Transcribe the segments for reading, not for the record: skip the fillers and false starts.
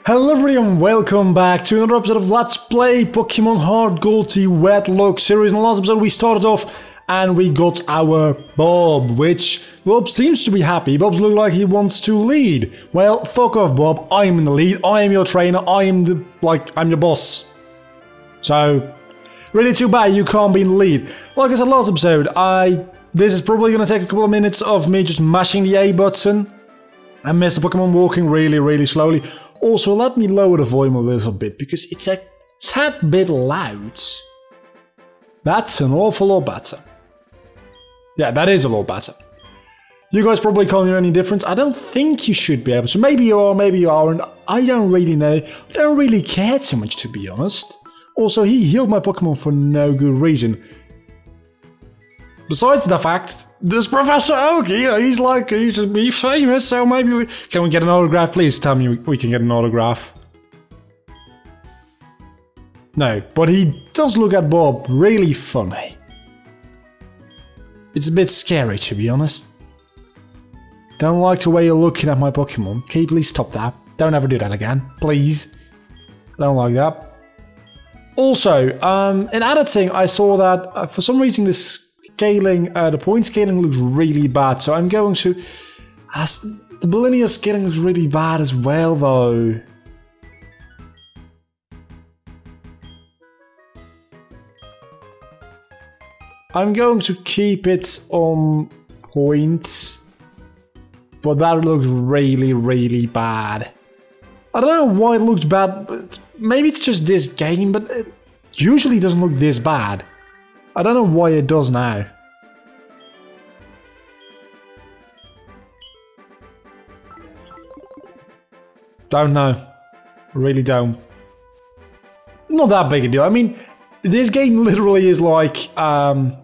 Hello everybody and welcome back to another episode of Let's Play Pokemon HeartGold the Wedlocke series. In the last episode we started off and we got our Bob, which Bob seems to be happy. Bob's looking like he wants to lead. Well, fuck off Bob, I'm in the lead, I am your trainer, I'm your boss. So, really too bad you can't be in the lead. Like I said last episode, this is probably going to take a couple of minutes of me just mashing the A button and Mr. Pokemon walking really slowly. Also, let me lower the volume a little bit, because it's a tad bit loud. That's an awful lot better. Yeah, that is a lot better. You guys probably can't hear any difference. I don't think you should be able to. Maybe you are, maybe you aren't. I don't really know. I don't really care too much, to be honest. Also, he healed my Pokemon for no good reason. Besides the fact, this Professor Oak, he's famous, so maybe can we get an autograph? Please tell me we can get an autograph. No, but he does look at Bob really funny. It's a bit scary, to be honest. Don't like the way you're looking at my Pokemon. Can you please stop that? Don't ever do that again, please. I don't like that. Also, in editing, I saw that for some reason this the point scaling looks really bad, so I'm going to... the linear scaling looks really bad as well, though. I'm going to keep it on point, but that looks really bad. I don't know why it looks bad, but maybe it's just this game, but it usually doesn't look this bad. I don't know why it does now. Don't know. Really don't. Not that big a deal. I mean, this game literally is like... I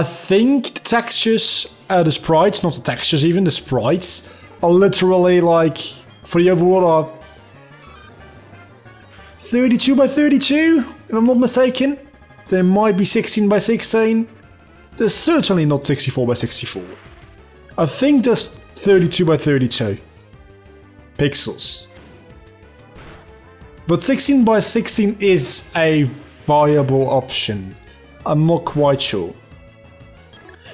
think the textures, the sprites, not the textures even, the sprites are literally like, for the overworld are 32 by 32, if I'm not mistaken. There might be 16 by 16. There's certainly not 64 by 64. I think there's 32 by 32 pixels. But 16 by 16 is a viable option. I'm not quite sure.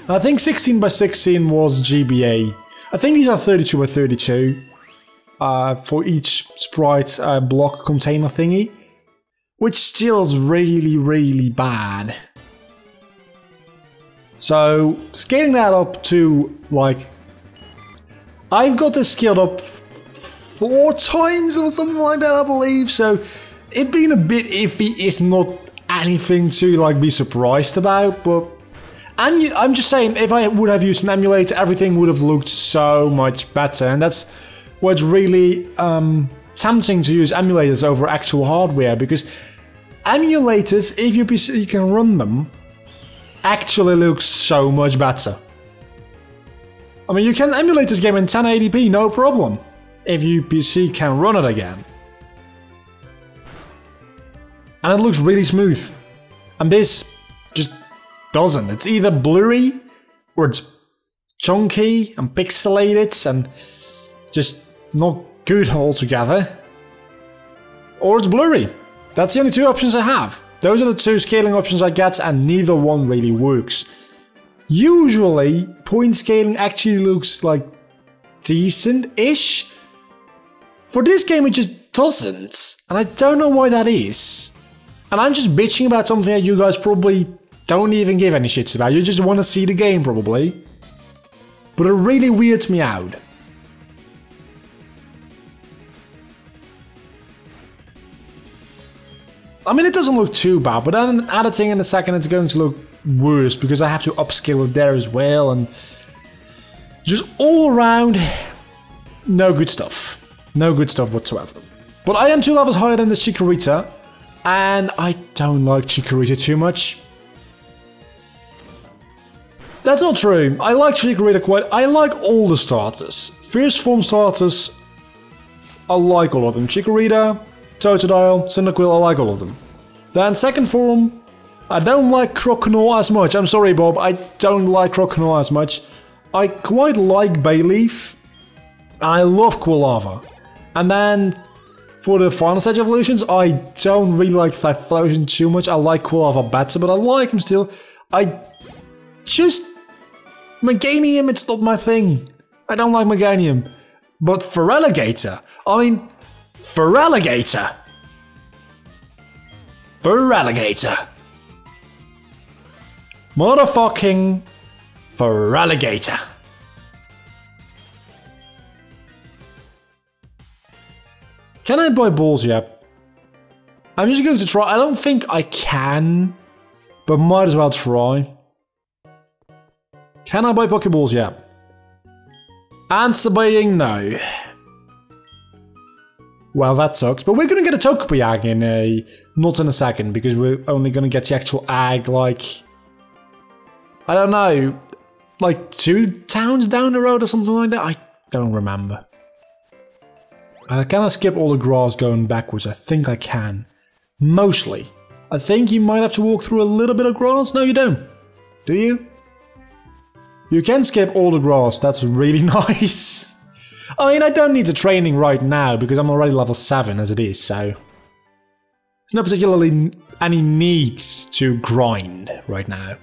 I think 16 by 16 was GBA. I think these are 32 by 32 for each sprite block container thingy. Which still is really bad. So, scaling that up to, like... I've got this scaled up 4 times or something like that, I believe. So, it being a bit iffy is not anything to, like, be surprised about. But I'm just saying, if I would have used an emulator, everything would have looked so much better. And that's what's really tempting to use emulators over actual hardware, because emulators, if your PC can run them, actually look so much better. I mean, you can emulate this game in 1080p, no problem, if your PC can run it again. And it looks really smooth. And this just doesn't. It's either blurry, or it's chunky and pixelated and just not good altogether, or it's blurry. That's the only 2 options I have. Those are the 2 scaling options I get, and neither one really works. Usually, point scaling actually looks like decent-ish. For this game, it just doesn't, and I don't know why that is. And I'm just bitching about something that you guys probably don't even give any shits about. You just want to see the game, probably. But it really weirds me out. I mean, it doesn't look too bad, but then editing in a second it's going to look worse, because I have to upscale it there as well, and just all around, no good stuff. No good stuff whatsoever. But I am 2 levels higher than the Chikorita, and I don't like Chikorita too much. That's not true. I like Chikorita quite... I like all the starters. First form starters, I like all of them. Chikorita, Totodile, Cyndaquil, I like all of them. Then second form, I don't like Croconaw as much. I'm sorry Bob, I don't like Croconaw as much. I quite like Bayleaf. I love Quilava. And then for the final stage evolutions. I don't really like Typhlosion too much. I like Quilava better, but I like him still. Meganium, it's not my thing. I don't like Meganium. But Feraligatr, Feraligatr. Motherfucking Feraligatr. Can I buy balls yet? I'm just going to try. I don't think I can, but might as well try. Can I buy Pokeballs yet? Answer being no. Well, that sucks. But we're going to get a Togepi egg not in a second, because we're only going to get the actual egg, like, I don't know, like 2 towns down the road or something like that? I don't remember. Can I skip all the grass going backwards? I think I can. Mostly. I think you might have to walk through a little bit of grass. No, you don't. Do you? You can skip all the grass. That's really nice. I mean, I don't need the training right now because I'm already level 7 as it is, so there's not particularly any need to grind right now.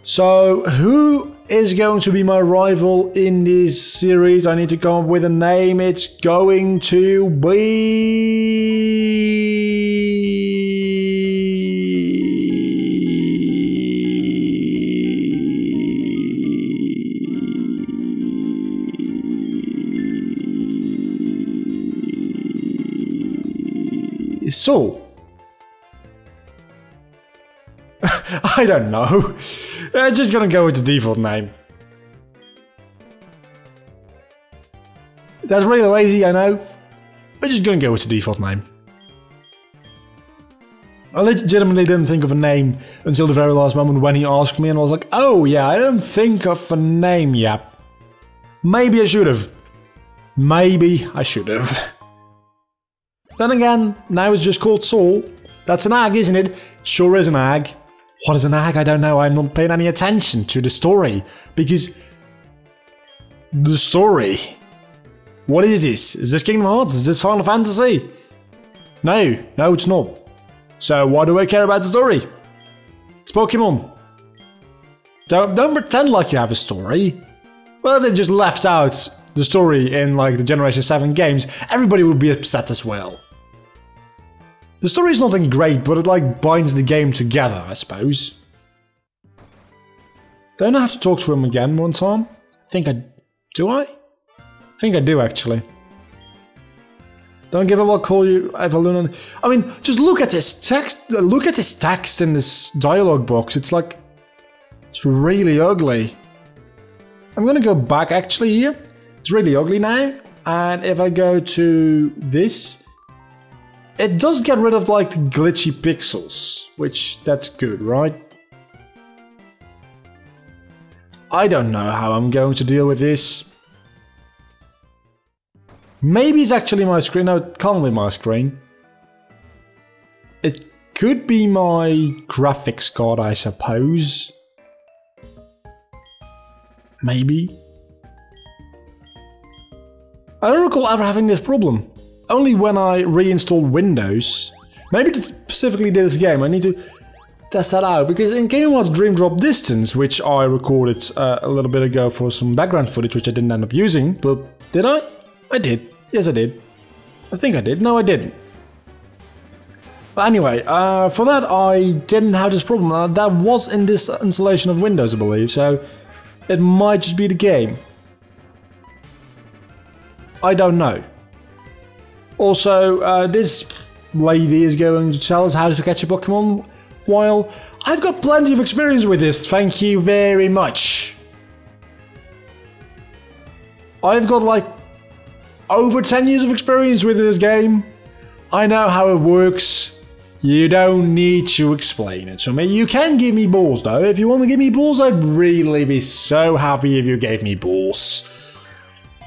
So, who is going to be my rival in this series? I need to come up with a name. It's going to be Soul. I don't know. I'm just gonna go with the default name. That's really lazy, I know. We're just gonna go with the default name. I legitimately didn't think of a name until the very last moment when he asked me, and I was like, oh yeah, I didn't think of a name yet. Maybe I should have. Maybe I should have. Then again, now it's just called Soul. That's an egg, isn't it? Sure is an egg. What is an egg? I don't know. I'm not paying any attention to the story. Because... the story... What is this? Is this Kingdom Hearts? Is this Final Fantasy? No. No, it's not. So why do I care about the story? It's Pokemon. Don't pretend like you have a story. Well, if they just left out the story in like the Generation 7 games, everybody would be upset as well. The story is nothing great, but it like binds the game together, I suppose. Don't I have to talk to him again one time? Do I? I think I do actually. Don't give up, I'll call you Eveluna. I mean, just look at this text. Look at this text in this dialogue box. It's like, it's really ugly. I'm gonna go back actually here. It's really ugly now. And if I go to this, it does get rid of like the glitchy pixels, which that's good, right? I don't know how I'm going to deal with this. Maybe it's actually my screen. No, it can't be my screen. It could be my graphics card, I suppose. Maybe. I don't recall ever having this problem. Only when I reinstalled Windows. Maybe to specifically this game, I need to test that out. Because in Kingdom Hearts Dream Drop Distance, which I recorded a little bit ago for some background footage, which I didn't end up using, but did I? I did. Yes, I did. I think I did. No, I didn't. But anyway, for that, I didn't have this problem. That was in this installation of Windows, I believe, so it might just be the game. I don't know. Also, this lady is going to tell us how to catch a Pokemon, while I've got plenty of experience with this, thank you very much. I've got like over 10 years of experience with this game. I know how it works. You don't need to explain it to me. You can give me balls though. If you want to give me balls, I'd really be so happy if you gave me balls.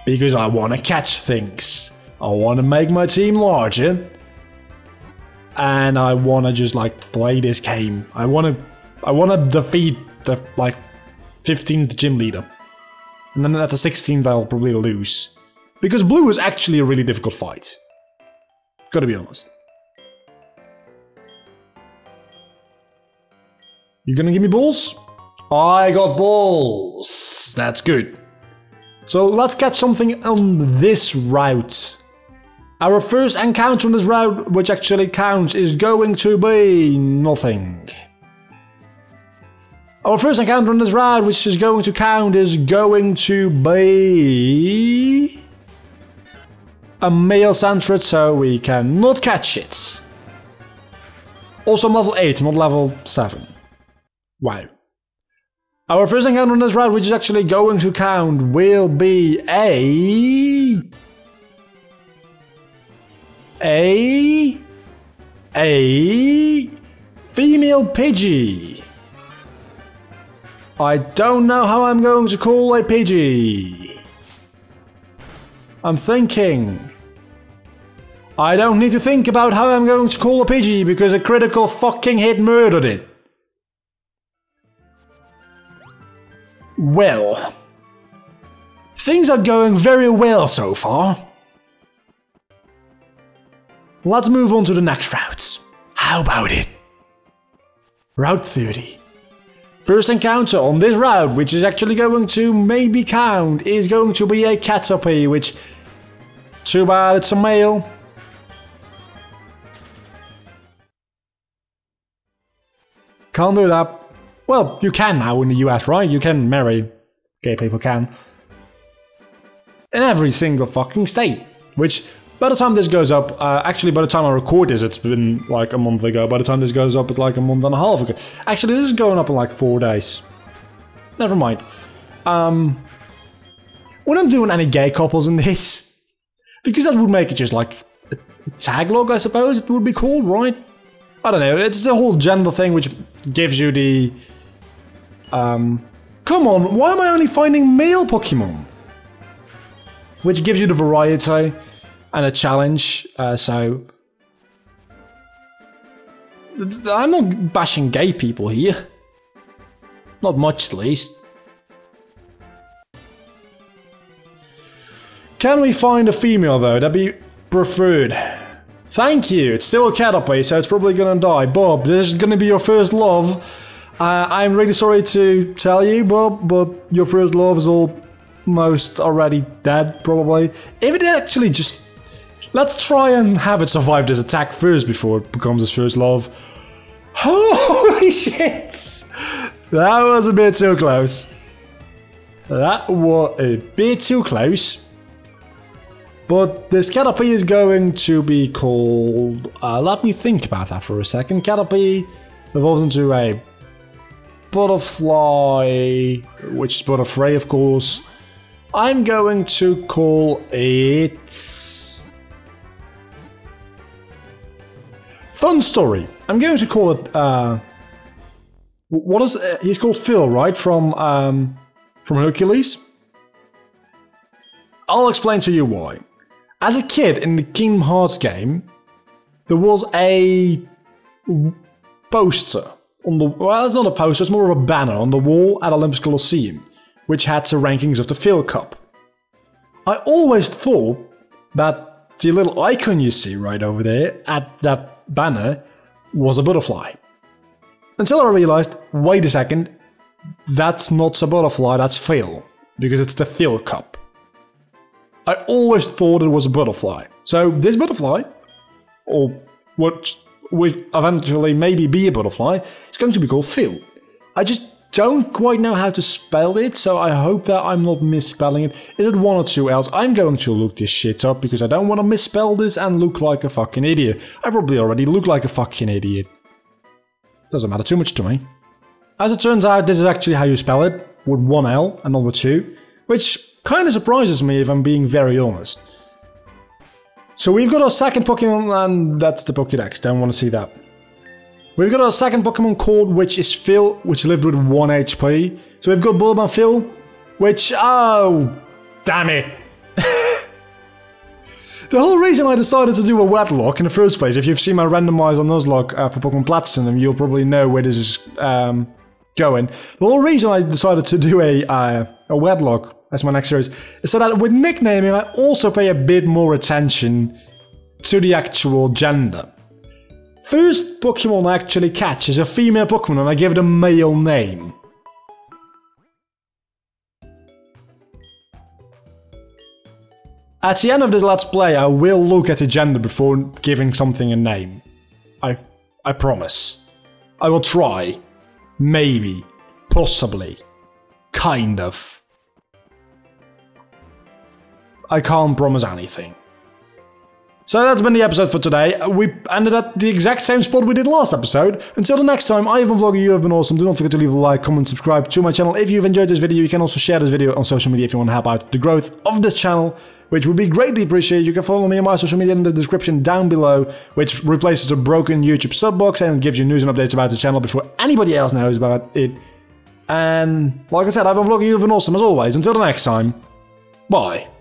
Because I want to catch things. I want to make my team larger. And I want to just like play this game. I want to defeat the like 15th gym leader. And then at the 16th I'll probably lose. Because blue is actually a really difficult fight. Gotta be honest. You gonna give me balls? I got balls. That's good. So let's get something on this route. Our first encounter on this route, which actually counts, is going to be nothing. Our first encounter on this route, which is going to count, is going to be a male centered, so we cannot catch it. Also, I'm level 8, not level 7. Wow. Our first encounter on this route, which is actually going to count, will be a female Pidgey. I don't know how I'm going to call a Pidgey. I'm thinking. I don't need to think about how I'm going to call a Pidgey because a critical fucking hit murdered it. Well, things are going very well so far. Let's move on to the next routes. How about it? Route 30. First encounter on this route, which is actually going to maybe count, is going to be a Caterpie, which... too bad it's a male. Can't do that. Well, you can now in the US, right? You can marry. Gay people can. In every single fucking state. Which, by the time this goes up, actually by the time I record this, it's been like a month ago. By the time this goes up, it's like a month and a half ago. Actually, this is going up in like 4 days. Never mind. We're not doing any gay couples in this. Because that would make it just like a tag log, I suppose it would be called, right? I don't know, it's the whole gender thing which gives you the... come on, why am I only finding male Pokemon? Which gives you the variety and a challenge, so... I'm not bashing gay people here. Not much, at least. Can we find a female, though? That'd be preferred. Thank you! It's still a Caterpie, so it's probably gonna die. Bob, this is gonna be your first love. I'm really sorry to tell you, Bob, but your first love is almost already dead, probably. If it actually just... let's try and have it survive this attack first before it becomes his first love. Holy shit! That was a bit too close. That was a bit too close. But this Caterpie is going to be called... let me think about that for a second. Caterpie evolves into a butterfly, which is Butterfree, of course. I'm going to call it... Fun Story. I'm going to call it... what is... he's called Phil, right? From Hercules? I'll explain to you why. As a kid in the Kingdom Hearts game, there was a poster on the... well, it's not a poster, it's more of a banner on the wall at Olympus Coliseum, which had the rankings of the Phil Cup. I always thought that the little icon you see right over there at that banner was a butterfly. Until I realized, wait a second, that's not a butterfly, that's Phil, because it's the Phil Cup. I always thought it was a butterfly. So this butterfly, or what will eventually maybe be a butterfly, is going to be called Phil. I just don't quite know how to spell it, so I hope that I'm not misspelling it. Is it one or two L's? I'm going to look this shit up because I don't want to misspell this and look like a fucking idiot. I probably already look like a fucking idiot. Doesn't matter too much to me. As it turns out, this is actually how you spell it, with one L and not with two, which kind of surprises me if I'm being very honest. So we've got our second Pokemon, and that's the Pokédex, don't want to see that. We've got our second Pokemon called, which is Phil, which lived with 1 HP. So we've got Bulb and Phil, which, oh, damn it. The whole reason I decided to do a Wedlocke in the first place, if you've seen my randomizer on Nuzlocke for Pokemon Platinum, you'll probably know where this is going. The whole reason I decided to do a Wedlocke That's my next series. So that with nicknaming, I also pay a bit more attention to the actual gender. First Pokemon I actually catch is a female Pokemon and I give it a male name. At the end of this Let's Play, I will look at the gender before giving something a name. I promise. I will try. Maybe. Possibly. Kind of. I can't promise anything. So that's been the episode for today. We ended at the exact same spot we did last episode. Until the next time, I have been Vlogger, you have been awesome. Do not forget to leave a like, comment, subscribe to my channel. If you've enjoyed this video, you can also share this video on social media if you want to help out the growth of this channel, which would be greatly appreciated. You can follow me on my social media in the description down below, which replaces the broken YouTube sub box and gives you news and updates about the channel before anybody else knows about it. And like I said, I've been Vlogger, you have been awesome as always. Until the next time, bye.